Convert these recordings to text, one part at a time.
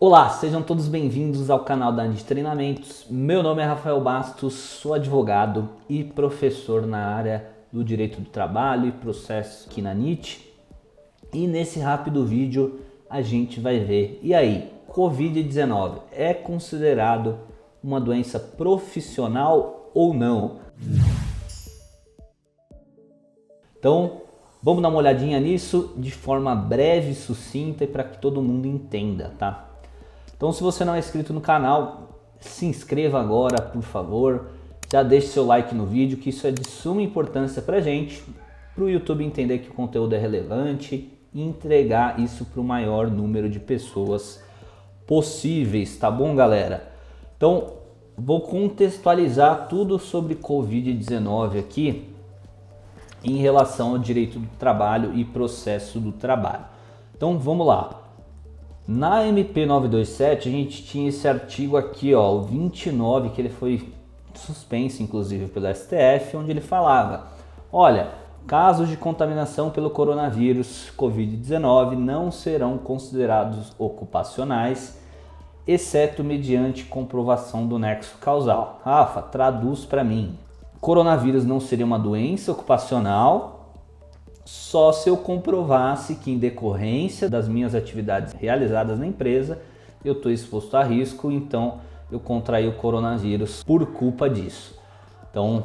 Olá, sejam todos bem-vindos ao canal da NIT Treinamentos. Meu nome é Rafael Bastos, sou advogado e professor na área do Direito do Trabalho e Processo aqui na NIT. E nesse rápido vídeo a gente vai ver, e aí, Covid-19 é considerado uma doença profissional ou não? Então, vamos dar uma olhadinha nisso de forma breve e sucinta e para que todo mundo entenda, tá? Então, se você não é inscrito no canal, se inscreva agora, por favor. Já deixe seu like no vídeo, que isso é de suma importância pra gente, para o YouTube entender que o conteúdo é relevante e entregar isso para o maior número de pessoas possíveis, tá bom, galera? Então, vou contextualizar tudo sobre Covid-19 aqui em relação ao direito do trabalho e processo do trabalho. Então, vamos lá. Na MP 927 a gente tinha esse artigo aqui, ó, o 29, que ele foi suspenso inclusive pelo STF, onde ele falava: olha, casos de contaminação pelo coronavírus Covid-19 não serão considerados ocupacionais, exceto mediante comprovação do nexo causal. Rafa, traduz para mim. Coronavírus não seria uma doença ocupacional só se eu comprovasse que, em decorrência das minhas atividades realizadas na empresa, eu estou exposto a risco, então eu contraí o coronavírus por culpa disso. Então,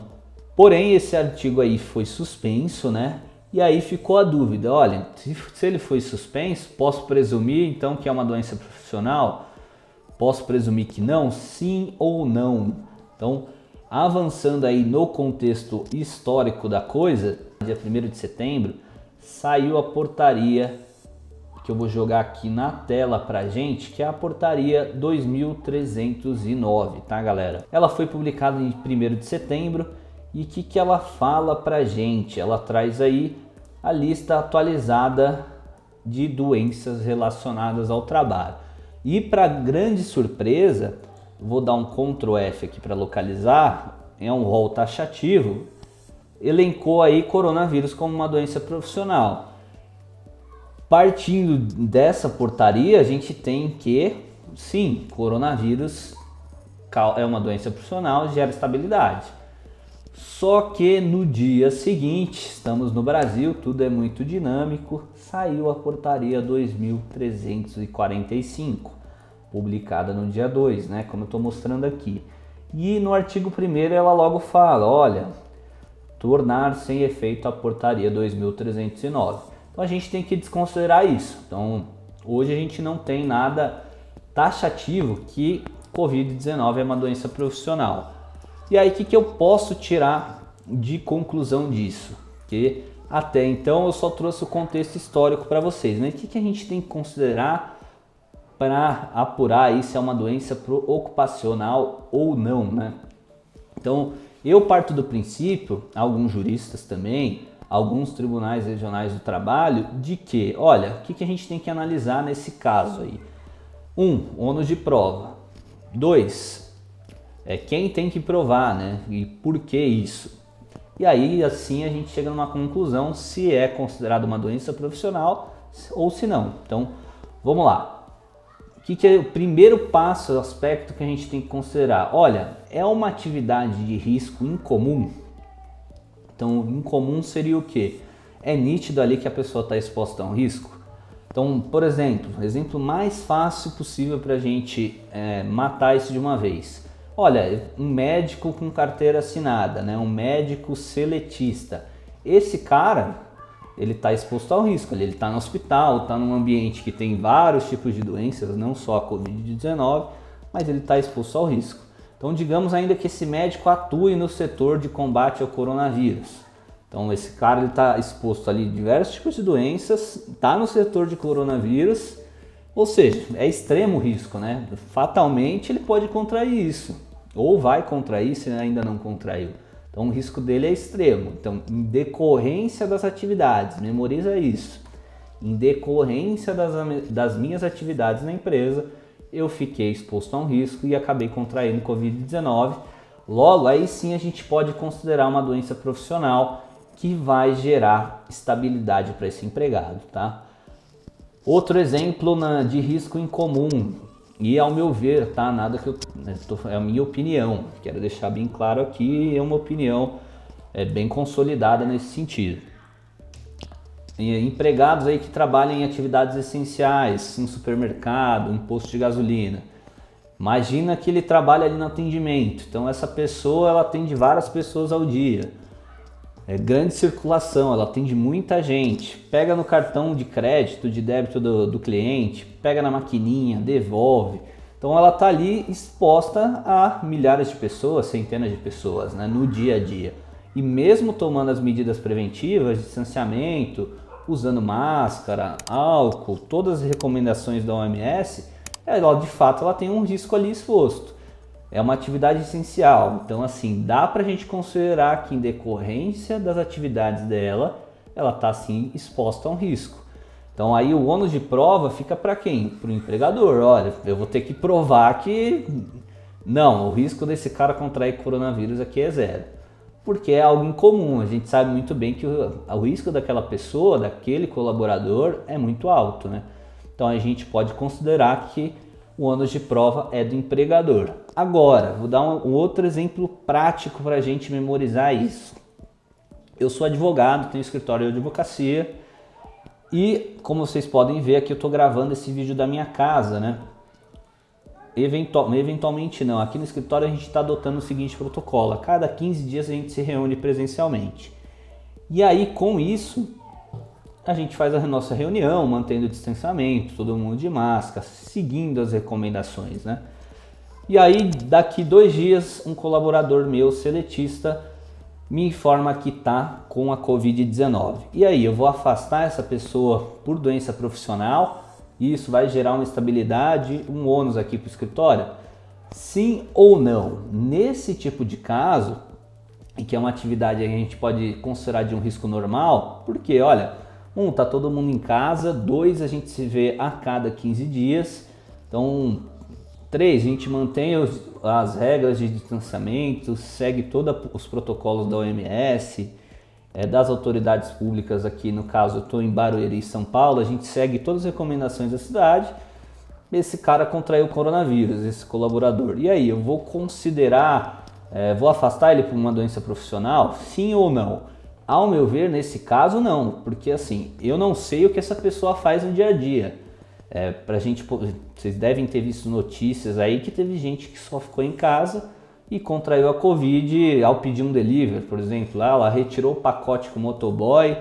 porém, esse artigo aí foi suspenso, né? E aí ficou a dúvida: olha, se ele foi suspenso, posso presumir então que é uma doença profissional? Posso presumir que não? Sim ou não? Então, avançando aí no contexto histórico da coisa, dia 1º de setembro, saiu a portaria que eu vou jogar aqui na tela pra gente, que é a portaria 2309, tá, galera? Ela foi publicada em 1º de setembro e o que ela fala pra gente? Ela traz aí a lista atualizada de doenças relacionadas ao trabalho. E para grande surpresa, vou dar um Ctrl F aqui para localizar, é um rol taxativo, elencou aí coronavírus como uma doença profissional. Partindo dessa portaria, a gente tem que, sim, coronavírus é uma doença profissional, gera estabilidade. Só que no dia seguinte, estamos no Brasil, tudo é muito dinâmico, saiu a portaria 2345, publicada no dia 2, né, como eu estou mostrando aqui. E no artigo 1º ela logo fala, olha, tornar sem efeito a portaria 2309. Então a gente tem que desconsiderar isso. Então hoje a gente não tem nada taxativo que Covid-19 é uma doença profissional. E aí o que eu posso tirar de conclusão disso? Que até então eu só trouxe o contexto histórico para vocês, né? O que a gente tem que considerar para apurar aí se é uma doença ocupacional ou não, né? Então, eu parto do princípio, alguns juristas também, alguns tribunais regionais do trabalho, de que, olha, o que a gente tem que analisar nesse caso aí? 1, ônus de prova. 2, quem tem que provar, né? E por que isso? E aí, assim, a gente chega numa conclusão se é considerado uma doença profissional ou se não. Então, vamos lá. O que é o primeiro passo, o aspecto que a gente tem que considerar? Olha, é uma atividade de risco incomum? Então, incomum seria o quê? É nítido ali que a pessoa está exposta a um risco? Então, por exemplo, o exemplo mais fácil possível para a gente matar isso de uma vez. Olha, um médico com carteira assinada, né? Um médico seletista. Esse cara, ele está exposto ao risco, ele está no hospital, está num ambiente que tem vários tipos de doenças, não só a Covid-19, mas ele está exposto ao risco. Então, digamos ainda que esse médico atue no setor de combate ao coronavírus. Então, esse cara está exposto ali a diversos tipos de doenças, está no setor de coronavírus, ou seja, é extremo risco, né? Fatalmente ele pode contrair isso, ou vai contrair se ainda não contraiu. Então o risco dele é extremo. Então, em decorrência das atividades, memoriza isso. Em decorrência das minhas atividades na empresa, eu fiquei exposto a um risco e acabei contraindo Covid-19. Logo, aí sim a gente pode considerar uma doença profissional que vai gerar estabilidade para esse empregado, tá? Outro exemplo de risco incomum, E ao meu ver, tá? Nada que é a minha opinião. Quero deixar bem claro aqui, é uma opinião bem consolidada nesse sentido. Empregados aí que trabalham em atividades essenciais, em supermercado, em posto de gasolina. Imagina que ele trabalha ali no atendimento. Então essa pessoa, ela atende várias pessoas ao dia. É grande circulação, ela atende muita gente. Pega no cartão de crédito, de débito do cliente, pega na maquininha, devolve. Então ela está ali exposta a milhares de pessoas, centenas de pessoas, né, no dia a dia. E mesmo tomando as medidas preventivas, distanciamento, usando máscara, álcool, todas as recomendações da OMS, ela de fato ela tem um risco ali exposto. É uma atividade essencial, então assim, dá pra gente considerar que em decorrência das atividades dela, ela está sim exposta a um risco. Então aí o ônus de prova fica para quem? Para o empregador. Olha, eu vou ter que provar que não, o risco desse cara contrair coronavírus aqui é zero. Porque é algo incomum, a gente sabe muito bem que o risco daquela pessoa, daquele colaborador é muito alto, né? Então a gente pode considerar que o ônus de prova é do empregador. Agora, vou dar um outro exemplo prático para a gente memorizar isso. Eu sou advogado, tenho escritório de advocacia e, como vocês podem ver, aqui eu estou gravando esse vídeo da minha casa, né? Eventualmente não, aqui no escritório a gente está adotando o seguinte protocolo: a cada 15 dias a gente se reúne presencialmente. E aí, com isso, a gente faz a nossa reunião, mantendo o distanciamento, todo mundo de máscara, seguindo as recomendações, né? E aí, daqui 2 dias, um colaborador meu, seletista, me informa que está com a Covid-19. E aí, eu vou afastar essa pessoa por doença profissional? E isso vai gerar uma estabilidade, um ônus aqui para o escritório? Sim ou não? Nesse tipo de caso, em que é uma atividade que a gente pode considerar de um risco normal, porque, olha, tá todo mundo em casa, 2, a gente se vê a cada 15 dias, então 3, a gente mantém as regras de distanciamento, segue todos os protocolos da OMS, das autoridades públicas. Aqui no caso eu estou em Barueri, São Paulo, a gente segue todas as recomendações da cidade. Esse cara contraiu o coronavírus, esse colaborador. E aí, eu vou considerar, vou afastar ele por uma doença profissional? Sim ou não? Ao meu ver, nesse caso não, porque assim, eu não sei o que essa pessoa faz no dia a dia. Pra gente, vocês devem ter visto notícias aí que teve gente que só ficou em casa e contraiu a Covid ao pedir um delivery, por exemplo. Ela retirou o pacote com o motoboy,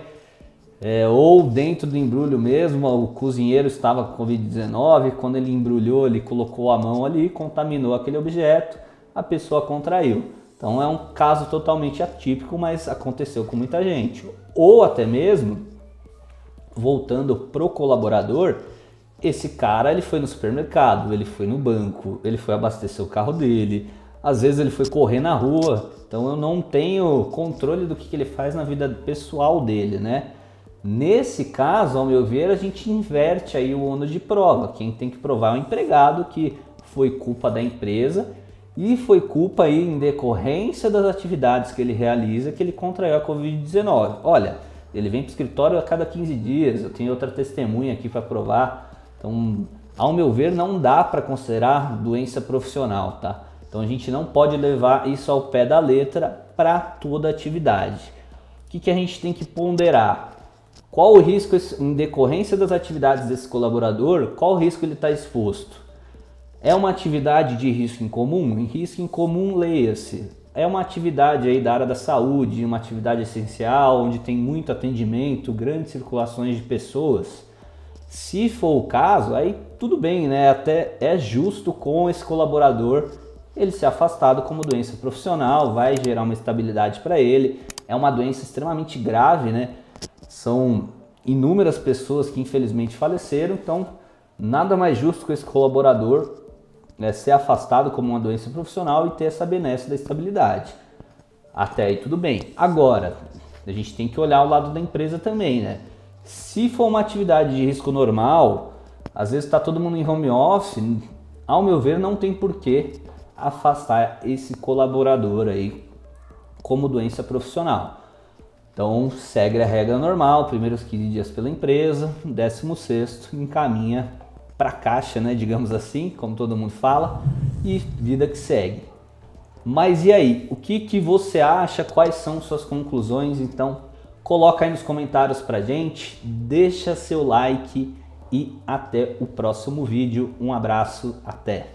ou dentro do embrulho mesmo, o cozinheiro estava com Covid-19, quando ele embrulhou, ele colocou a mão ali, contaminou aquele objeto, a pessoa contraiu. Então é um caso totalmente atípico, mas aconteceu com muita gente. Ou até mesmo, voltando pro colaborador, esse cara ele foi no supermercado, ele foi no banco, ele foi abastecer o carro dele, às vezes ele foi correr na rua, então eu não tenho controle do que ele faz na vida pessoal dele, né? Nesse caso, ao meu ver, a gente inverte aí o ônus de prova. Quem tem que provar é o empregado, que foi culpa da empresa e foi culpa aí em decorrência das atividades que ele realiza que ele contraiu a Covid-19. Olha, ele vem para o escritório a cada 15 dias, eu tenho outra testemunha aqui para provar. Então, ao meu ver, não dá para considerar doença profissional, tá? Então a gente não pode levar isso ao pé da letra para toda atividade. O que a gente tem que ponderar? Qual o risco em decorrência das atividades desse colaborador? Qual o risco ele está exposto? É uma atividade de risco em comum? Em risco em comum, leia-se. É uma atividade aí da área da saúde, uma atividade essencial, onde tem muito atendimento, grandes circulações de pessoas. Se for o caso, aí tudo bem, né? Até é justo com esse colaborador ele ser afastado como doença profissional, vai gerar uma estabilidade para ele. É uma doença extremamente grave, né? São inúmeras pessoas que infelizmente faleceram, então nada mais justo que esse colaborador ser afastado como uma doença profissional e ter essa benesse da estabilidade. Até aí tudo bem. Agora, a gente tem que olhar o lado da empresa também, né? Se for uma atividade de risco normal, às vezes está todo mundo em home office, ao meu ver não tem porquê afastar esse colaborador aí como doença profissional. Então segue a regra normal, primeiros 15 dias pela empresa, 16º encaminha para caixa, né, digamos assim, como todo mundo fala, e vida que segue. Mas e aí, o que você acha? Quais são suas conclusões? Então, coloca aí nos comentários pra gente, deixa seu like e até o próximo vídeo. Um abraço, até!